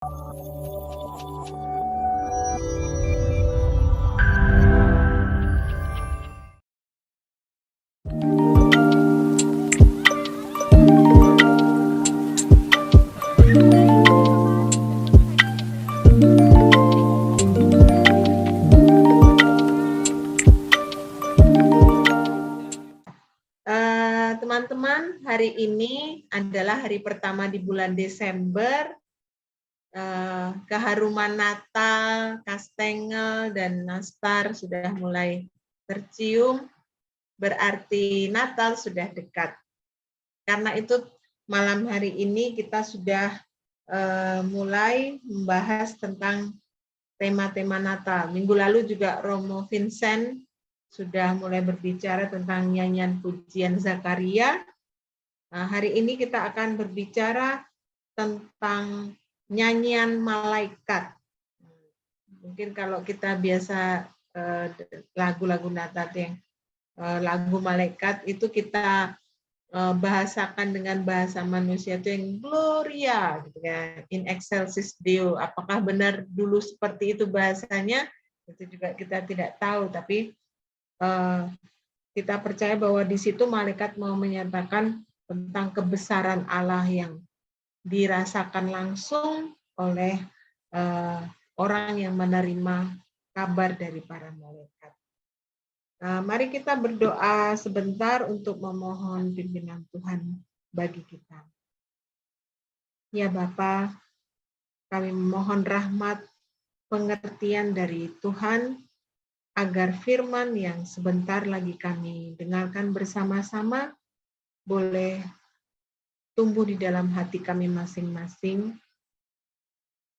Teman-teman, hari ini adalah hari pertama di bulan Desember. Keharuman Natal, kastengel, dan nastar sudah mulai tercium, berarti Natal sudah dekat. Karena itu malam hari ini kita sudah mulai membahas tentang tema-tema Natal. Minggu lalu juga Romo Vincent sudah mulai berbicara tentang nyanyian pujian Zakaria. Nah, hari ini kita akan berbicara tentang nyanyian malaikat. Mungkin kalau kita biasa lagu-lagu Natal yang lagu malaikat itu kita bahasakan dengan bahasa manusia itu yang Gloria, gitu ya, in excelsis Deo. Apakah benar dulu seperti itu bahasanya? Itu juga kita tidak tahu, tapi kita percaya bahwa di situ malaikat mau menyatakan tentang kebesaran Allah yang dirasakan langsung oleh orang yang menerima kabar dari para malaikat. Nah, mari kita berdoa sebentar untuk memohon pimpinan Tuhan bagi kita. Ya Bapa, kami memohon rahmat pengertian dari Tuhan agar firman yang sebentar lagi kami dengarkan bersama-sama boleh tumbuh di dalam hati kami masing-masing.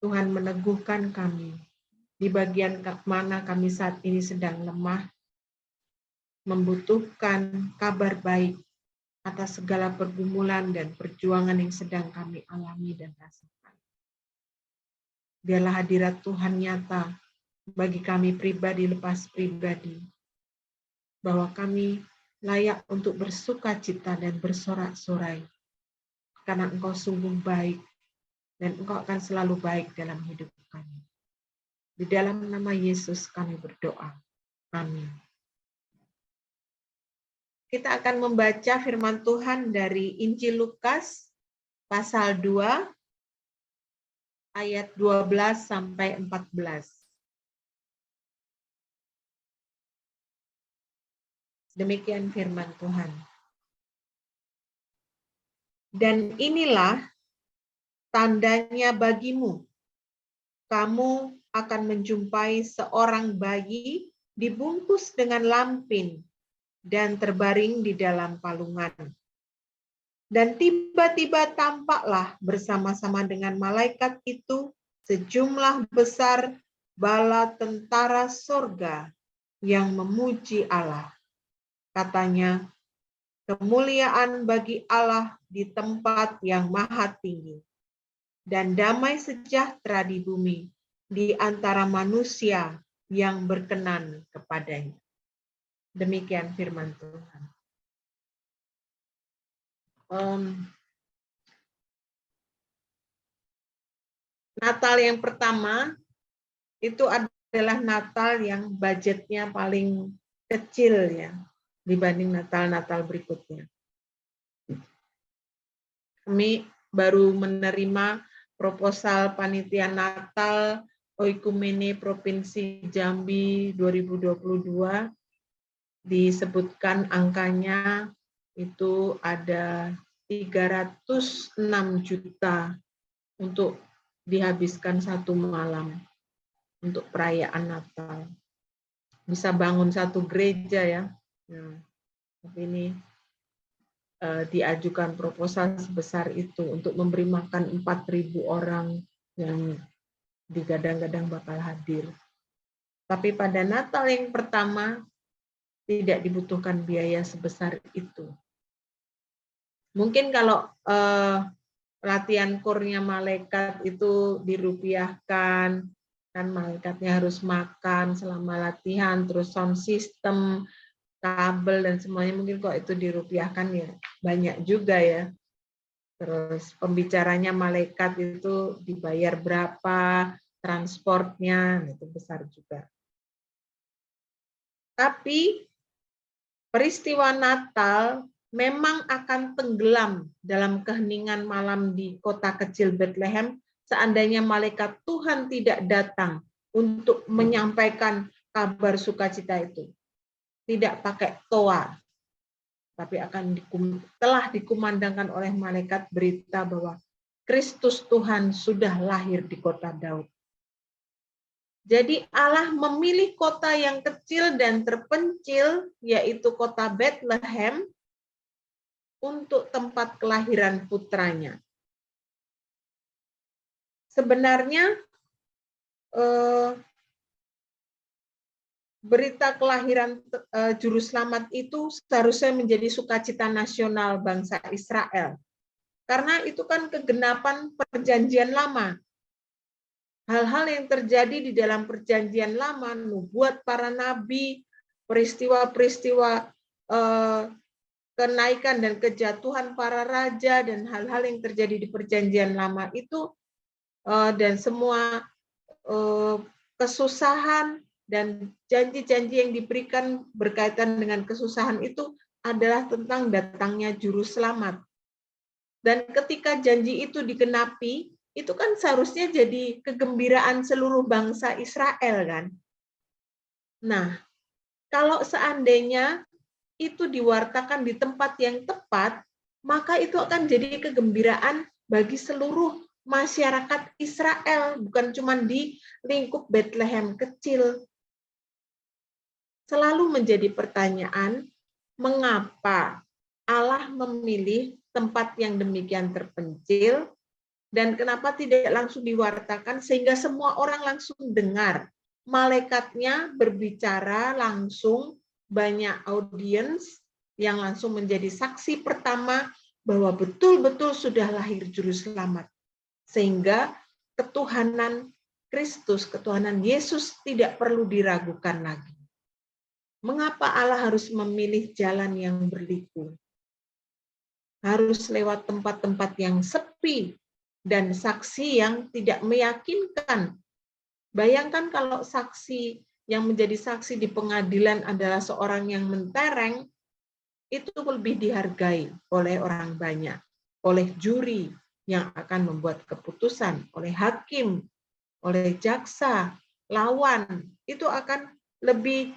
Tuhan meneguhkan kami di bagian mana kami saat ini sedang lemah, membutuhkan kabar baik atas segala pergumulan dan perjuangan yang sedang kami alami dan rasakan. Biarlah hadirat Tuhan nyata bagi kami pribadi lepas pribadi, bahwa kami layak untuk bersuka cita dan bersorak-sorai, karena Engkau sungguh baik, dan Engkau akan selalu baik dalam hidup kami. Di dalam nama Yesus kami berdoa. Amin. Kita akan membaca firman Tuhan dari Injil Lukas, pasal 2, ayat 12 sampai 14. Demikian firman Tuhan. Dan inilah tandanya bagimu. Kamu akan menjumpai seorang bayi dibungkus dengan lampin dan terbaring di dalam palungan. Dan tiba-tiba tampaklah bersama-sama dengan malaikat itu sejumlah besar bala tentara sorga yang memuji Allah. Katanya, kemuliaan bagi Allah di tempat yang maha tinggi, dan damai sejahtera di bumi di antara manusia yang berkenan kepadanya. Demikian firman Tuhan. Natal yang pertama itu adalah Natal yang budgetnya paling kecil ya dibanding Natal-Natal berikutnya. Kami baru menerima proposal panitia Natal Oikumene Provinsi Jambi 2022. Disebutkan angkanya itu ada 306 juta untuk dihabiskan satu malam untuk perayaan Natal. Bisa bangun satu gereja ya. Nah, tapi ini diajukan proposal sebesar itu untuk memberi makan 4.000 orang yang digadang-gadang bakal hadir. Tapi pada Natal yang pertama tidak dibutuhkan biaya sebesar itu. Mungkin kalau latihan kurnya malaikat itu dirupiahkan, kan malaikatnya harus makan selama latihan, terus sound system, kabel dan semuanya, mungkin kok itu dirupiahkan ya banyak juga ya. terus pembicaranya malaikat itu dibayar berapa, transportnya, itu besar juga. Tapi peristiwa Natal memang akan tenggelam dalam keheningan malam di kota kecil Bethlehem seandainya malaikat Tuhan tidak datang untuk menyampaikan kabar sukacita itu. Tidak pakai toa, tapi telah dikumandangkan oleh malaikat berita bahwa Kristus Tuhan sudah lahir di kota Daud. Jadi Allah memilih kota yang kecil dan terpencil, yaitu kota Bethlehem, untuk tempat kelahiran putranya. Sebenarnya berita kelahiran Juru Selamat itu seharusnya menjadi sukacita nasional bangsa Israel. Karena itu kan kegenapan perjanjian lama. Hal-hal yang terjadi di dalam perjanjian lama, nubuat para nabi, peristiwa-peristiwa kenaikan dan kejatuhan para raja, dan hal-hal yang terjadi di perjanjian lama itu, dan semua kesusahan dan janji-janji yang diberikan berkaitan dengan kesusahan itu adalah tentang datangnya Juru Selamat. Dan ketika janji itu digenapi, itu kan seharusnya jadi kegembiraan seluruh bangsa Israel kan. Nah, kalau seandainya itu diwartakan di tempat yang tepat, maka itu akan jadi kegembiraan bagi seluruh masyarakat Israel, bukan cuma di lingkup Bethlehem kecil. Selalu menjadi pertanyaan, mengapa Allah memilih tempat yang demikian terpencil, dan kenapa tidak langsung diwartakan sehingga semua orang langsung dengar. Malaikatnya berbicara langsung, banyak audiens yang langsung menjadi saksi pertama bahwa betul-betul sudah lahir Juru Selamat. Sehingga ketuhanan Kristus, ketuhanan Yesus tidak perlu diragukan lagi. Mengapa Allah harus memilih jalan yang berliku? Harus lewat tempat-tempat yang sepi dan saksi yang tidak meyakinkan. Bayangkan kalau saksi yang menjadi saksi di pengadilan adalah seorang yang mentereng, itu lebih dihargai oleh orang banyak, oleh juri yang akan membuat keputusan, oleh hakim, oleh jaksa, lawan, itu akan lebih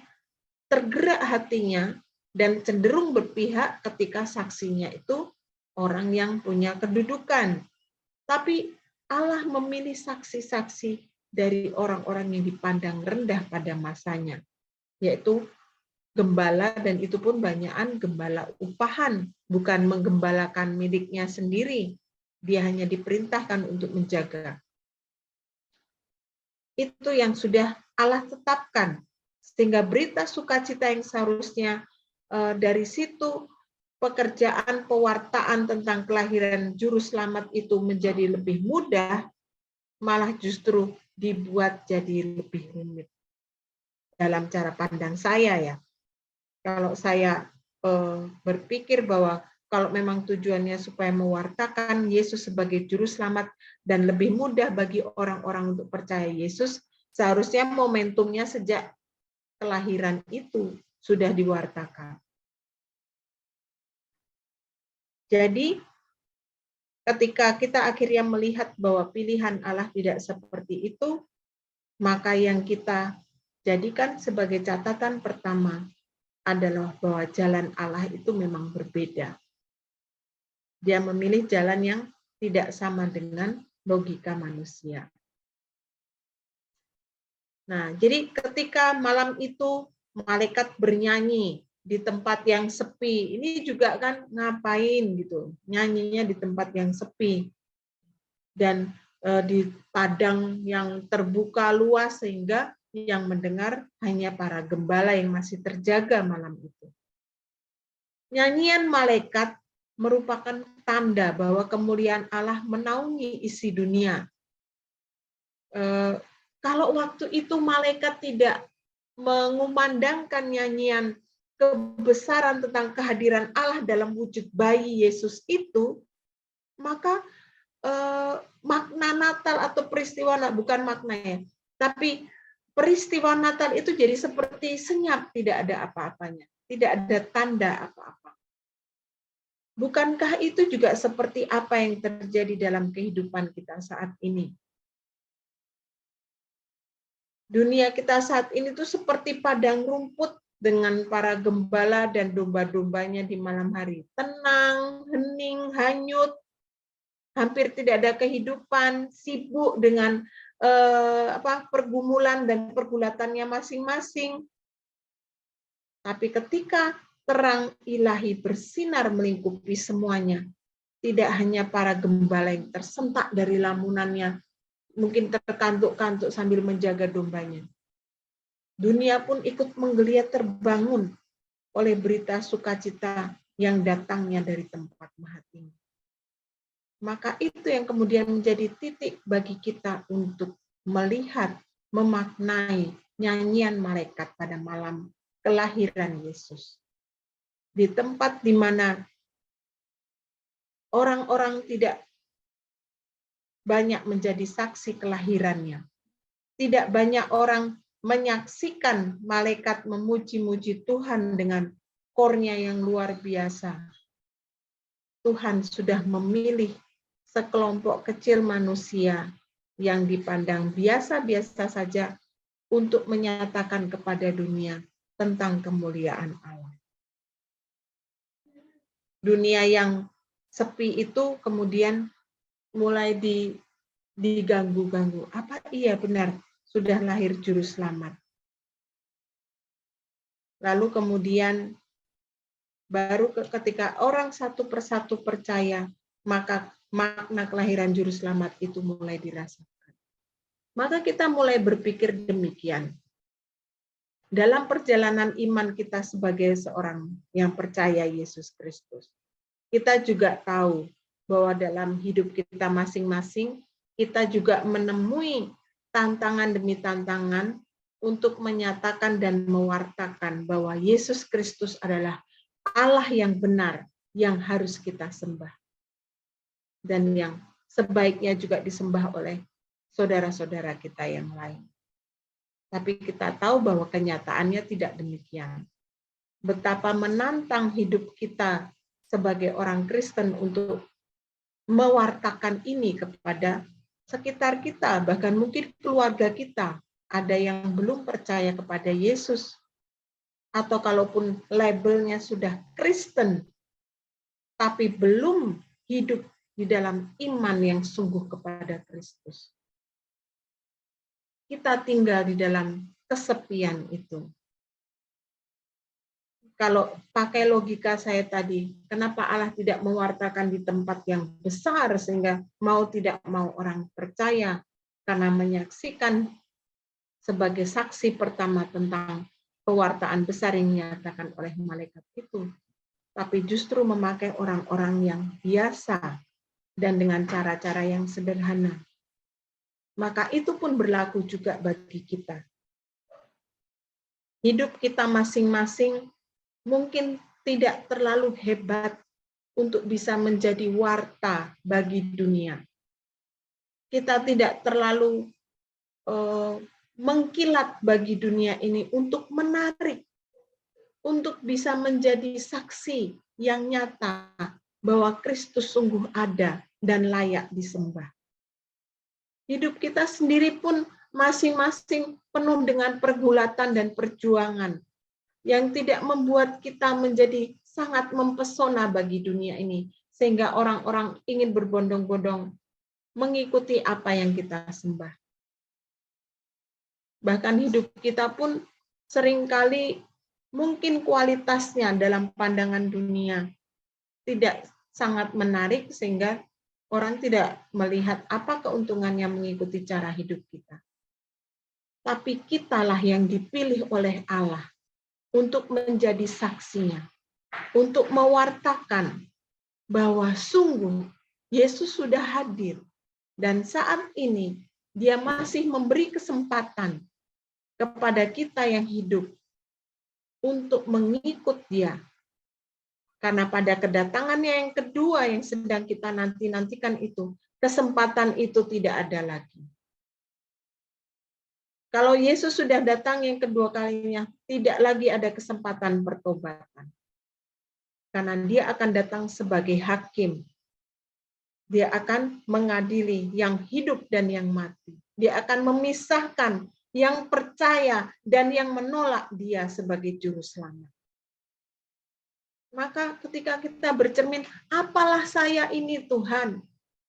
tergerak hatinya dan cenderung berpihak ketika saksinya itu orang yang punya kedudukan. Tapi Allah memilih saksi-saksi dari orang-orang yang dipandang rendah pada masanya, yaitu gembala, dan itu pun banyakan gembala upahan, bukan menggembalakan miliknya sendiri. Dia hanya diperintahkan untuk menjaga. Itu yang sudah Allah tetapkan. Sehingga berita sukacita yang seharusnya dari situ pekerjaan pewartaan tentang kelahiran Juru Selamat itu menjadi lebih mudah, malah justru dibuat jadi lebih rumit. Dalam cara pandang saya ya, kalau saya berpikir bahwa kalau memang tujuannya supaya mewartakan Yesus sebagai Juru Selamat dan lebih mudah bagi orang-orang untuk percaya Yesus, seharusnya momentumnya sejak kelahiran itu sudah diwartakan. Jadi ketika kita akhirnya melihat bahwa pilihan Allah tidak seperti itu, maka yang kita jadikan sebagai catatan pertama adalah bahwa jalan Allah itu memang berbeda. Dia memilih jalan yang tidak sama dengan logika manusia. Nah, jadi ketika malam itu malaikat bernyanyi di tempat yang sepi, ini juga kan ngapain gitu, nyanyinya di tempat yang sepi dan di padang yang terbuka luas sehingga yang mendengar hanya para gembala yang masih terjaga malam itu. Nyanyian malaikat merupakan tanda bahwa kemuliaan Allah menaungi isi dunia. Kalau waktu itu malaikat tidak mengumandangkan nyanyian kebesaran tentang kehadiran Allah dalam wujud bayi Yesus itu, maka makna Natal atau peristiwa, bukan maknanya, tapi peristiwa Natal itu jadi seperti senyap, tidak ada apa-apanya, tidak ada tanda apa-apa. Bukankah itu juga seperti apa yang terjadi dalam kehidupan kita saat ini? Dunia kita saat ini tuh seperti padang rumput dengan para gembala dan domba-dombanya di malam hari. Tenang, hening, hanyut, hampir tidak ada kehidupan, sibuk dengan pergumulan dan pergulatannya masing-masing. Tapi ketika terang ilahi bersinar melingkupi semuanya, tidak hanya para gembala yang tersentak dari lamunannya, mungkin terkantuk-kantuk sambil menjaga dombanya. Dunia pun ikut menggeliat terbangun oleh berita sukacita yang datangnya dari tempat Maha Tinggi. Maka itu yang kemudian menjadi titik bagi kita untuk melihat, memaknai nyanyian malaikat pada malam kelahiran Yesus. Di tempat di mana orang-orang tidak banyak menjadi saksi kelahirannya. Tidak banyak orang menyaksikan malaikat memuji-muji Tuhan dengan kornya yang luar biasa. Tuhan sudah memilih sekelompok kecil manusia yang dipandang biasa-biasa saja untuk menyatakan kepada dunia tentang kemuliaan Allah. Dunia yang sepi itu kemudian mulai diganggu-ganggu. Apa iya benar sudah lahir juru selamat? Lalu kemudian baru ketika orang satu persatu percaya, maka makna kelahiran juru selamat itu mulai dirasakan. Maka kita mulai berpikir demikian. Dalam perjalanan iman kita sebagai seorang yang percaya Yesus Kristus, kita juga tahu bahwa dalam hidup kita masing-masing, kita juga menemui tantangan demi tantangan untuk menyatakan dan mewartakan bahwa Yesus Kristus adalah Allah yang benar yang harus kita sembah. Dan yang sebaiknya juga disembah oleh saudara-saudara kita yang lain. Tapi kita tahu bahwa kenyataannya tidak demikian. Betapa menantang hidup kita sebagai orang Kristen untuk mewartakan ini kepada sekitar kita, bahkan mungkin keluarga kita. Ada yang belum percaya kepada Yesus, atau kalaupun labelnya sudah Kristen, tapi belum hidup di dalam iman yang sungguh kepada Kristus. Kita tinggal di dalam kesepian itu. Kalau pakai logika saya tadi, kenapa Allah tidak mewartakan di tempat yang besar sehingga mau tidak mau orang percaya karena menyaksikan sebagai saksi pertama tentang pewartaan besar yang dinyatakan oleh malaikat itu. Tapi justru memakai orang-orang yang biasa dan dengan cara-cara yang sederhana. Maka itu pun berlaku juga bagi kita. Hidup kita masing-masing mungkin tidak terlalu hebat untuk bisa menjadi warta bagi dunia. Kita tidak terlalu mengkilat bagi dunia ini untuk menarik, untuk bisa menjadi saksi yang nyata bahwa Kristus sungguh ada dan layak disembah. Hidup kita sendiri pun masing-masing penuh dengan pergulatan dan perjuangan yang tidak membuat kita menjadi sangat mempesona bagi dunia ini, sehingga orang-orang ingin berbondong-bondong mengikuti apa yang kita sembah. Bahkan hidup kita pun seringkali mungkin kualitasnya dalam pandangan dunia tidak sangat menarik, sehingga orang tidak melihat apa keuntungannya mengikuti cara hidup kita. Tapi kitalah yang dipilih oleh Allah untuk menjadi saksinya, untuk mewartakan bahwa sungguh Yesus sudah hadir, dan saat ini Dia masih memberi kesempatan kepada kita yang hidup untuk mengikut Dia, Karena pada kedatangannya yang kedua yang sedang kita nanti-nantikan itu, kesempatan itu tidak ada lagi. Kalau Yesus sudah datang yang kedua kalinya, tidak lagi ada kesempatan pertobatan. Karena dia akan datang sebagai hakim. Dia akan mengadili yang hidup dan yang mati. Dia akan memisahkan yang percaya dan yang menolak dia sebagai juru selamat. Maka ketika kita bercermin, apalah saya ini Tuhan?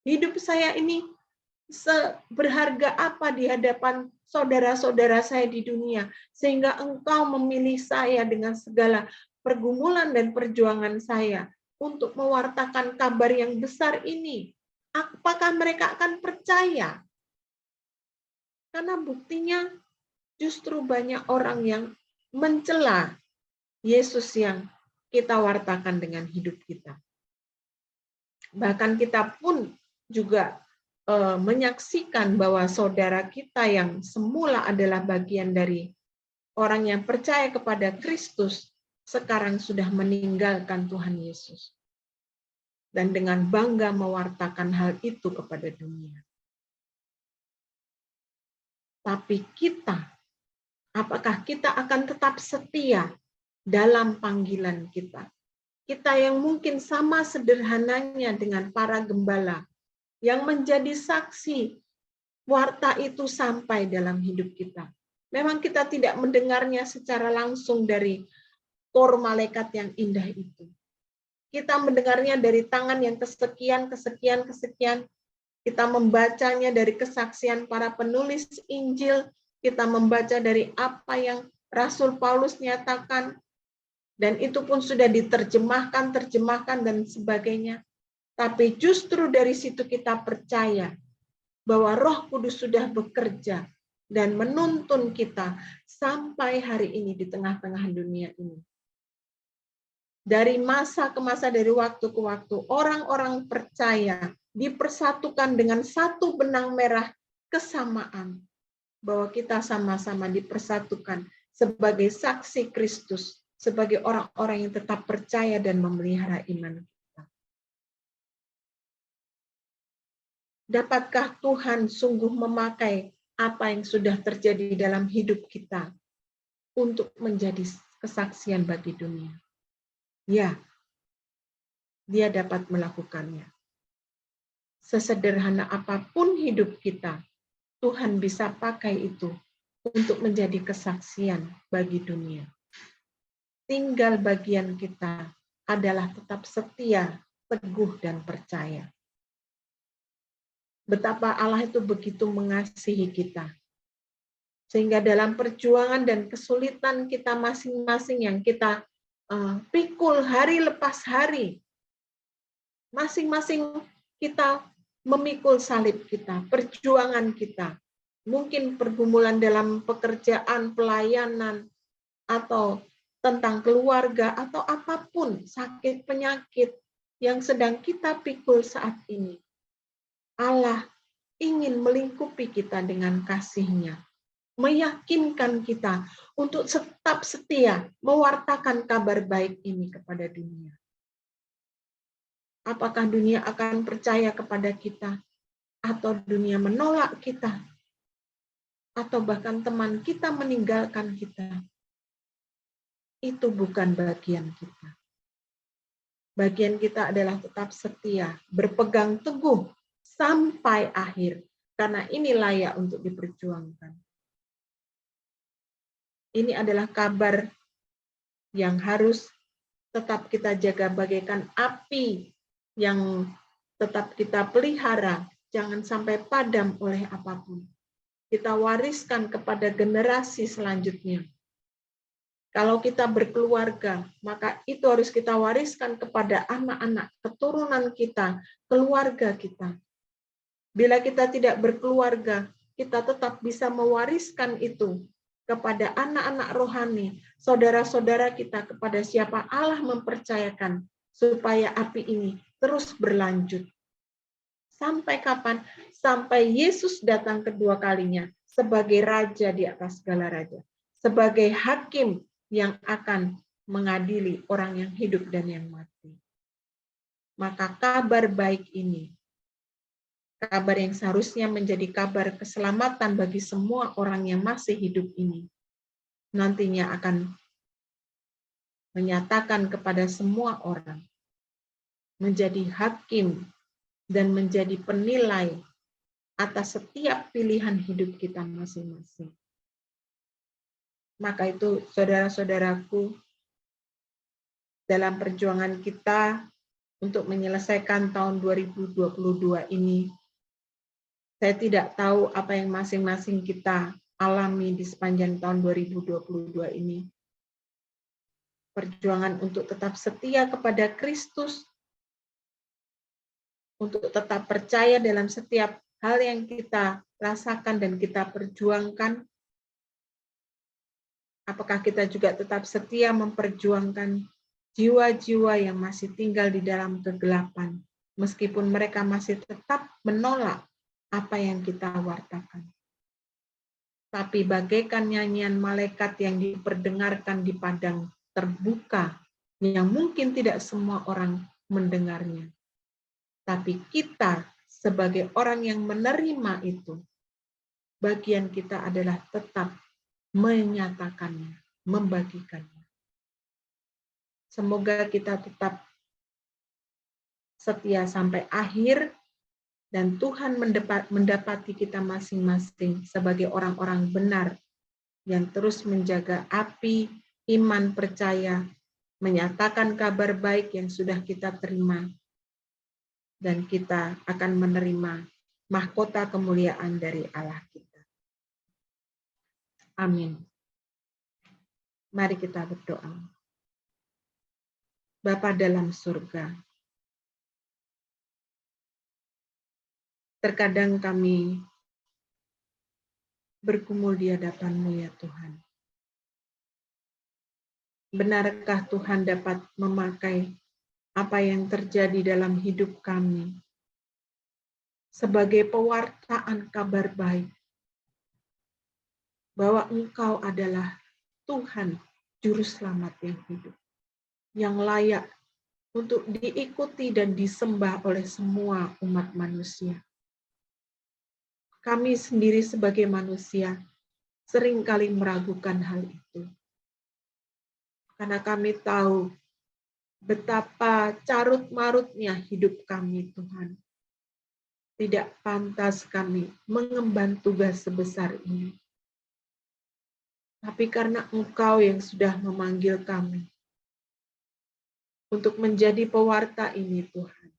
Hidup saya ini berharga apa di hadapan saudara-saudara saya di dunia, sehingga Engkau memilih saya dengan segala pergumulan dan perjuangan saya untuk mewartakan kabar yang besar ini. Apakah mereka akan percaya? Karena buktinya justru banyak orang yang mencela Yesus yang kita wartakan dengan hidup kita. Bahkan kita pun juga menyaksikan bahwa saudara kita yang semula adalah bagian dari orang yang percaya kepada Kristus, sekarang sudah meninggalkan Tuhan Yesus. Dan dengan bangga mewartakan hal itu kepada dunia. Tapi kita, apakah kita akan tetap setia dalam panggilan kita? Kita yang mungkin sama sederhananya dengan para gembala, yang menjadi saksi warta itu sampai dalam hidup kita. Memang kita tidak mendengarnya secara langsung dari kor malaikat yang indah itu. Kita mendengarnya dari tangan yang kesekian. Kita membacanya dari kesaksian para penulis Injil. Kita membaca dari apa yang Rasul Paulus nyatakan. Dan itu pun sudah diterjemahkan, dan sebagainya. Tapi justru dari situ kita percaya bahwa Roh Kudus sudah bekerja dan menuntun kita sampai hari ini di tengah-tengah dunia ini. Dari masa ke masa, dari waktu ke waktu, orang-orang percaya dipersatukan dengan satu benang merah kesamaan. Bahwa kita sama-sama dipersatukan sebagai saksi Kristus, sebagai orang-orang yang tetap percaya dan memelihara iman kita. Dapatkah Tuhan sungguh memakai apa yang sudah terjadi dalam hidup kita untuk menjadi kesaksian bagi dunia? Ya, dia dapat melakukannya. Sesederhana apapun hidup kita, Tuhan bisa pakai itu untuk menjadi kesaksian bagi dunia. Tinggal bagian kita adalah tetap setia, teguh, dan percaya. Betapa Allah itu begitu mengasihi kita. Sehingga dalam perjuangan dan kesulitan kita masing-masing yang kita pikul hari lepas hari, masing-masing kita memikul salib kita, perjuangan kita. Mungkin pergumulan dalam pekerjaan, pelayanan, atau tentang keluarga, atau apapun, sakit, penyakit yang sedang kita pikul saat ini. Allah ingin melingkupi kita dengan kasih-Nya, meyakinkan kita untuk tetap setia mewartakan kabar baik ini kepada dunia. Apakah dunia akan percaya kepada kita, atau dunia menolak kita, atau bahkan teman kita meninggalkan kita? Itu bukan bagian kita. Bagian kita adalah tetap setia, berpegang teguh sampai akhir, karena ini layak untuk diperjuangkan. Ini adalah kabar yang harus tetap kita jaga bagaikan api yang tetap kita pelihara, jangan sampai padam oleh apapun. Kita wariskan kepada generasi selanjutnya. Kalau kita berkeluarga, maka itu harus kita wariskan kepada anak-anak, keturunan kita, keluarga kita. Bila kita tidak berkeluarga, kita tetap bisa mewariskan itu kepada anak-anak rohani, saudara-saudara kita, kepada siapa Allah mempercayakan, supaya api ini terus berlanjut. Sampai kapan? Sampai Yesus datang kedua kalinya sebagai Raja di atas segala raja, sebagai hakim yang akan mengadili orang yang hidup dan yang mati. maka kabar baik ini, kabar yang seharusnya menjadi kabar keselamatan bagi semua orang yang masih hidup ini, nantinya akan menyatakan kepada semua orang, menjadi hakim dan menjadi penilai atas setiap pilihan hidup kita masing-masing. Maka itu, saudara-saudaraku, dalam perjuangan kita untuk menyelesaikan tahun 2022 ini, saya tidak tahu apa yang masing-masing kita alami di sepanjang tahun 2022 ini. Perjuangan untuk tetap setia kepada Kristus, untuk tetap percaya dalam setiap hal yang kita rasakan dan kita perjuangkan. Apakah kita juga tetap setia memperjuangkan jiwa-jiwa yang masih tinggal di dalam kegelapan, meskipun mereka masih tetap menolak apa yang kita wartakan. Tapi bagaikan nyanyian malaikat yang diperdengarkan di padang terbuka, yang mungkin tidak semua orang mendengarnya. Tapi kita sebagai orang yang menerima itu, bagian kita adalah tetap menyatakannya, membagikannya. Semoga kita tetap setia sampai akhir, dan Tuhan mendapati kita masing-masing sebagai orang-orang benar yang terus menjaga api iman percaya, menyatakan kabar baik yang sudah kita terima, dan kita akan menerima mahkota kemuliaan dari Allah kita. Amin. Mari kita berdoa. Bapa dalam surga, terkadang kami bergumul di hadapan-Mu ya Tuhan. Benarkah Tuhan dapat memakai apa yang terjadi dalam hidup kami sebagai pewartaan kabar baik bahwa Engkau adalah Tuhan Juru Selamat yang hidup, yang layak untuk diikuti dan disembah oleh semua umat manusia. Kami sendiri sebagai manusia seringkali meragukan hal itu. Karena kami tahu betapa carut-marutnya hidup kami, Tuhan. Tidak pantas kami mengemban tugas sebesar ini. Tapi karena Engkau yang sudah memanggil kami untuk menjadi pewarta ini, Tuhan.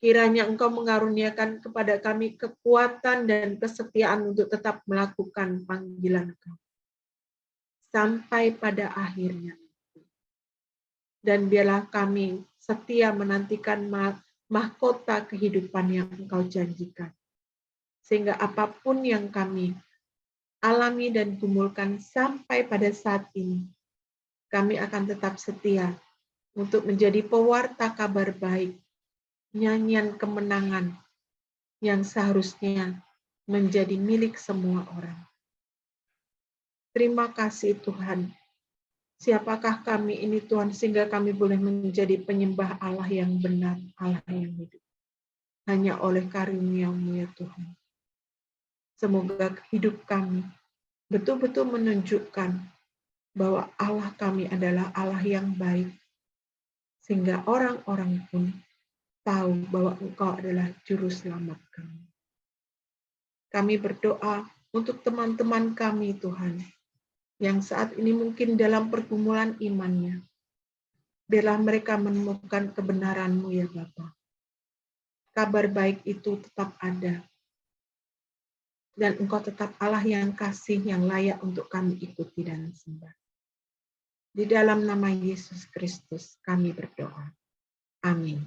Kiranya Engkau mengaruniakan kepada kami kekuatan dan kesetiaan untuk tetap melakukan panggilan Engkau. Sampai pada akhirnya. Dan biarlah kami setia menantikan mahkota kehidupan yang Engkau janjikan. Sehingga apapun yang kami alami dan gumulkan sampai pada saat ini, kami akan tetap setia untuk menjadi pewarta kabar baik, nyanyian kemenangan yang seharusnya menjadi milik semua orang. Terima kasih Tuhan. Siapakah kami ini Tuhan sehingga kami boleh menjadi penyembah Allah yang benar, Allah yang hidup. Hanya oleh karunia-Mu ya Tuhan. Semoga hidup kami betul-betul menunjukkan bahwa Allah kami adalah Allah yang baik. Sehingga orang-orang pun tahu bahwa Engkau adalah Juru Selamat kami. Kami berdoa untuk teman-teman kami Tuhan, yang saat ini mungkin dalam pergumulan imannya. Biarlah mereka menemukan kebenaran-Mu ya Bapa. Kabar baik itu tetap ada. Dan Engkau tetap Allah yang kasih, yang layak untuk kami ikuti dan sembah. Di dalam nama Yesus Kristus kami berdoa. Amin.